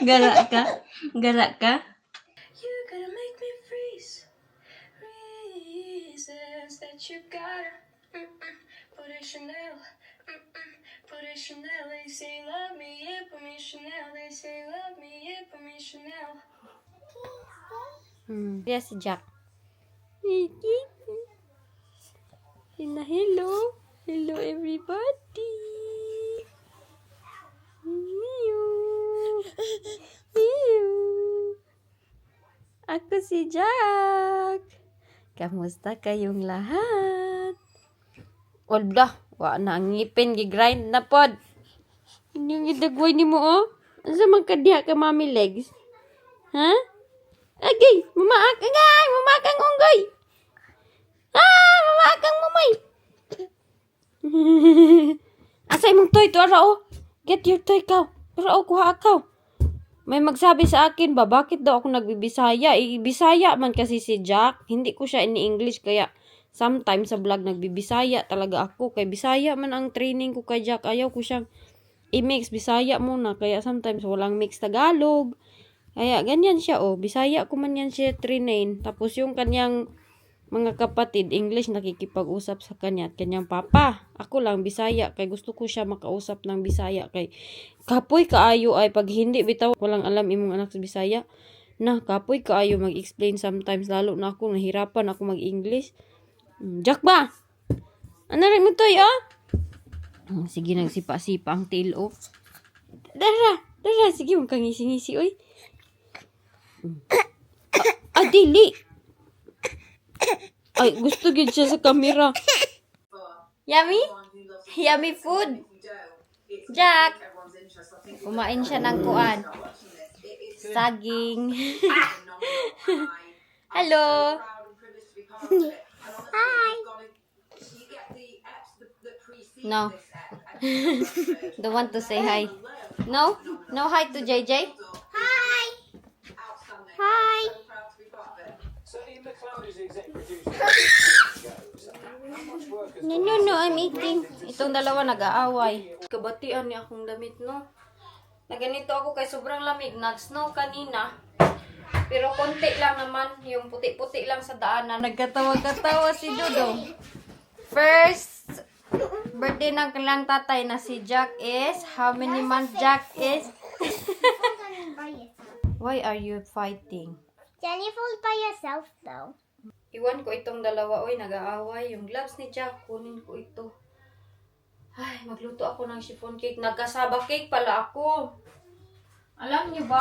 Gara ka? Gara ka? You're gonna make me freeze. Reasons that you gotta put it Chanel. Put it Chanel. They say love me, yeah, put me Chanel. They say love me, yeah, put me Chanel. Yes, Jack. Hello. Hello, everybody. Ako si Jack. Kamusta kayong lahat? Wala, wa na ang ngipin, gigrind na pod. Inyong idagway ni mo, oh. Asa man kadiha ka, mami legs? Ha? Agay, mamakang unggoy. Mamakang mamay. Asay mong toy to, ara, oh. Get your toy, ka. Ara, oh, kuha akaw. May magsabi sa akin ba, bakit daw ako nagbibisaya? Bisaya man kasi si Jack. Hindi ko siya ini-English, kaya sometimes sa vlog nagbibisaya talaga ako. Kaya Bisaya man ang training ko kay Jack. Ayaw ko siyang i-mix Bisaya muna. Kaya sometimes walang mix Tagalog. Kaya ganyan siya, oh. Bisaya ko man yan siya trainin. Tapos yung kanyang mga kapatid, English nakikipag-usap sa kanya at kanyang papa. Ako lang Bisaya, kay gusto ko siya makausap ng Bisaya. Kay kapoy kaayo ay pag hindi bitaw, walang alam imong anak sa Bisaya. Na, kapoy kaayo mag-explain sometimes. Lalo na ako, nahirapan ako mag-English. Jack ba? Ano rin mo to, oh? Sige, nagsipa-sipa ang tail, oh. Dara, sige, huwag kang ngisi-ngisi, oy. Dili. Ay, gusto gid siya sa camera. Yummy? Yummy food? Jack. Kumain siya ng kuan. Saging. Hello. Hi. No. Don't want to say hi. No? No hi to JJ? Hi. Hi. No, I'm eating. Itong dalawa nag-aaway. Kabatian niya akong damit, no? Naganito ako kay sobrang lamig. Nag-snow kanina. Pero konti lang naman. Yung puti-puti lang sa daanan. Nagkatawa-katawa si Dodong. First birthday ng kanilang tatay na si Jack is... How many months Jack is? Why are you fighting? Can you fold by yourself though? Iwan ko itong dalawa. Oy, nag-aaway. Yung gloves ni Jack, kunin ko ito. Ay, magluto ako ng chiffon cake. Nagkasaba cake pala ako. Alam niyo ba?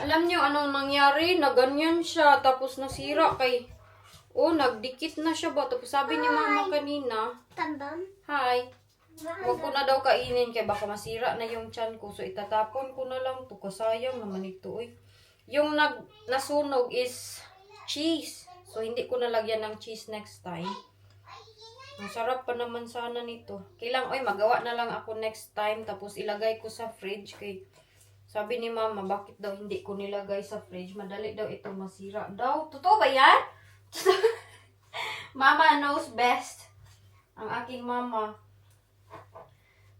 Alam niyo anong nangyari? Naganyan siya. Tapos nasira kay... Oh, nagdikit na siya ba? Tapos sabi ni mama kanina. Tambam. Hi. Huwag ko na daw kainin kaya baka masira na yung tiyan ko. So, itatapon ko na lang ito. Kasayang naman ito. Oy. Yung nasunog is cheese. So, hindi ko nalagyan ng cheese next time. Ang sarap pa naman sana nito. Kailang, oy, magawa na lang ako next time. Tapos, ilagay ko sa fridge. Kay, sabi ni mama, bakit daw hindi ko nilagay sa fridge? Madali daw ito masira daw. Totoo ba yan? Mama knows best. Ang aking mama.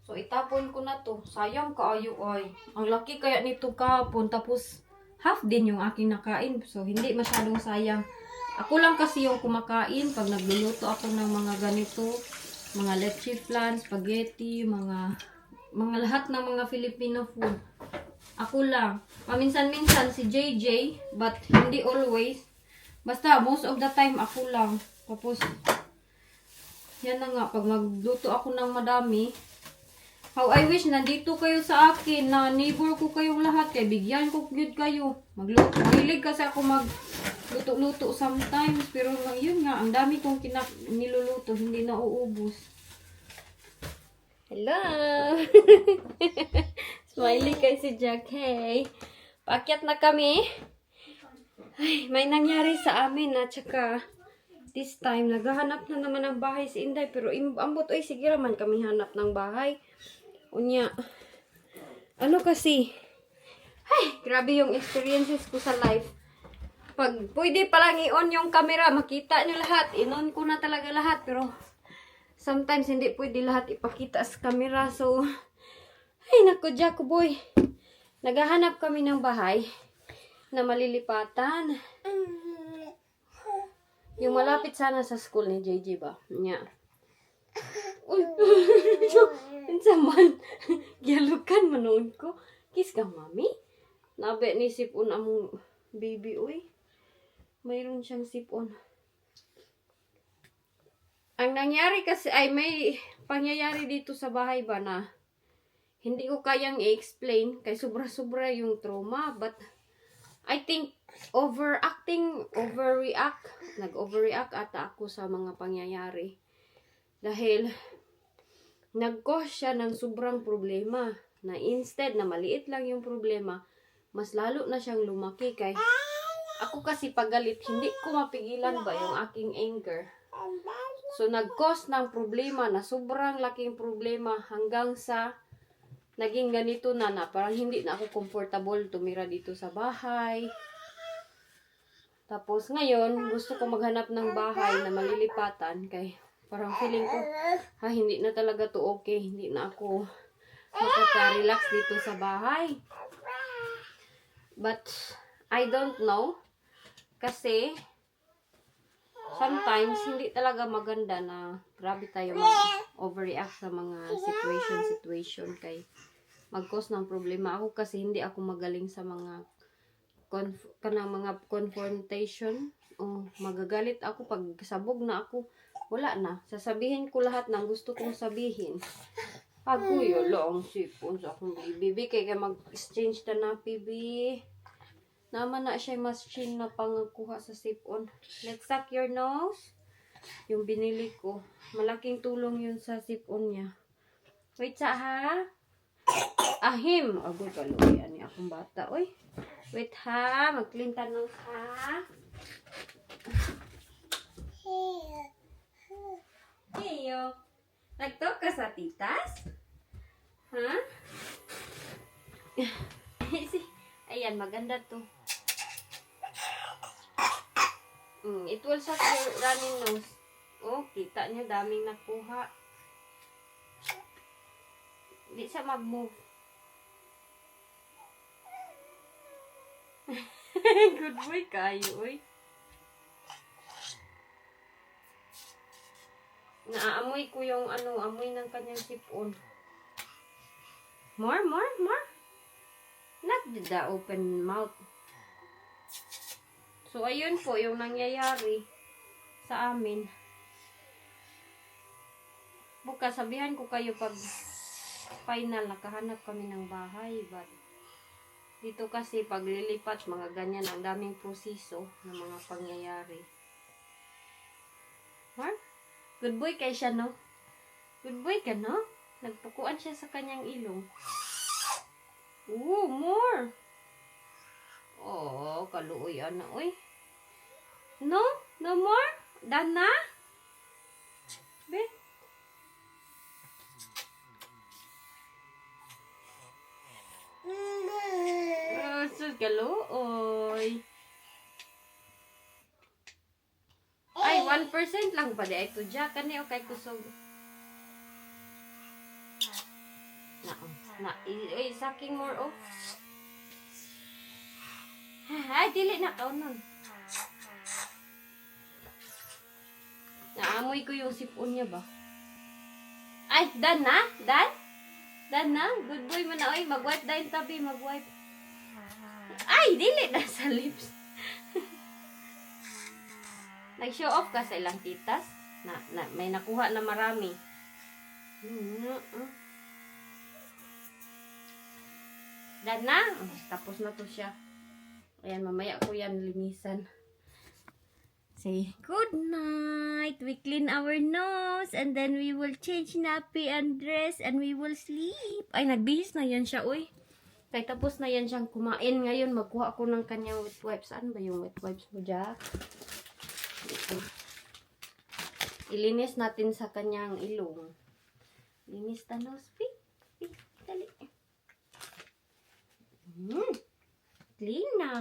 So, itapon ko na to. Sayang kaayo ay. Ang laki kaya nito kahapon. Tapos, half din yung aking nakain. So, hindi masyadong sayang. Ako lang kasi yung kumakain pag nagluluto ako ng mga ganito. Mga leche flan, spaghetti, mga lahat ng mga Filipino food. Ako lang. Paminsan-minsan si JJ, but hindi always. Basta, most of the time, ako lang. Tapos, yan na nga. Pag magluto ako ng madami, how I wish nandito kayo sa akin, na neighbor ko kayong lahat, kaya bigyan ko good kayo. Magluto. Mahilig kasi ako magluto-luto sometimes, pero yun nga, ang dami kong niluluto, hindi nauubos. Hello! Smiley kay si Jack. Hey! Paakyat na kami. Ay, may nangyari sa amin at saka this time, naghahanap na naman ng bahay si Inday. Pero ambot, oy, sige raman kami hanap ng bahay. Unya, ano kasi, ay, grabe yung experiences ko sa life. Pag pwede palang i-on yung camera, makita nyo lahat. In-on ko na talaga lahat. Pero sometimes hindi pwede lahat ipakita sa camera. So, ay naku, Jack boy. Naghahanap kami ng bahay na malilipatan. Yung malapit sana sa school ni JJ ba? Nya. Uy, unsa man. Gialukan manood ko. Kiss ka, mami. Nabe ni sipon among baby, uy. Mayroon siyang sipon. Ang nangyari kasi, ay may pangyayari dito sa bahay ba na hindi ko kayang i-explain kay sobra-sobra yung trauma. But, I think, nag-overreact ata ako sa mga pangyayari. Dahil, nag-cause siya ng sobrang problema. Na instead na maliit lang yung problema, mas lalo na siyang lumaki kay ako kasi pagalit, hindi ko mapigilan ba yung aking anger. So, nag-cause ng problema na sobrang laking problema hanggang sa naging ganito na parang hindi na ako comfortable tumira dito sa bahay. Tapos ngayon, gusto ko maghanap ng bahay na malilipatan kay parang feeling ko, hindi na talaga to okay. Hindi na ako makaka-relax dito sa bahay. But, I don't know. Kasi, sometimes, hindi talaga maganda na grabe tayo mag-overreact sa mga situation kay mag-cause ng problema. Ako kasi hindi ako magaling sa mga mga confrontation. O magagalit ako pag sabog na ako. Wala na. Sasabihin ko lahat ng gusto kong sabihin. Aguyo lang sipon sa akong bibi. Kaya mag-exchange na na, bibi. Naman na siya machine na pangakuha sa sipon. Let's suck your nose. Yung binili ko. Malaking tulong yun sa sipon niya. Wait sa ha. Ahim. Agoy kaluwi. Ani akong bata. Uy. Wait ha. Mag-clean tanong ha. Heyo. Nagtalk ka sa titas? Ha? Ayan, maganda to. It will suck your running nose. Oh, kita niyo, daming nakuha. Hindi siya mag-move. Good boy kayo, uy. Naaamoy ko yung amoy ng kanyang sipon. More. Not the open mouth. So, ayun po yung nangyayari sa amin. Bukas, sabihan ko kayo pag final, nakahanap kami ng bahay. But, dito kasi paglilipat, mga ganyan, ang daming proseso ng mga pangyayari. Huh? Good boy kay siya, no? Good boy ka, no? Nagpukuan siya sa kanyang ilong. Ooh, more! Oh, kaluoy, uy. No? No more? Done na? Be? So, kaluoy. Ay, 1% lang pa di ay tudya. Kani o kay kusog. Sucking more off. Ay, dili na kaunon. Naamoy ko yung sipon niya ba? Ay, done na? Done? Done na? Good boy mo na. Oy, mag-wipe dahil tabi. Mag-wipe. Ay, dili na sa lips. Nag-show off ka sa ilang titas. May nakuha na marami. Done na? Tapos na to siya. Ayan, mamaya ko yan linisan. Say, good night. We clean our nose and then we will change nappy and dress and we will sleep. Ay, nagbihis na yan siya, uy. Kaya tapos na yan siyang kumain. Ngayon, magkuha ako ng kanyang wet wipes. Saan ba yung wet wipes mo, Jack? Ito. Ilinis natin sa kanyang ilong. Linis ta nose. Dali. Clean na.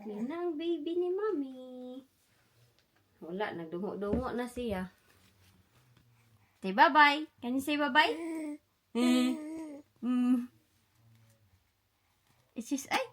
Clean na ang baby ni Mommy. Wala, nagdungo-dungo na siya. Say bye-bye. Can you say bye-bye? It's just, ay,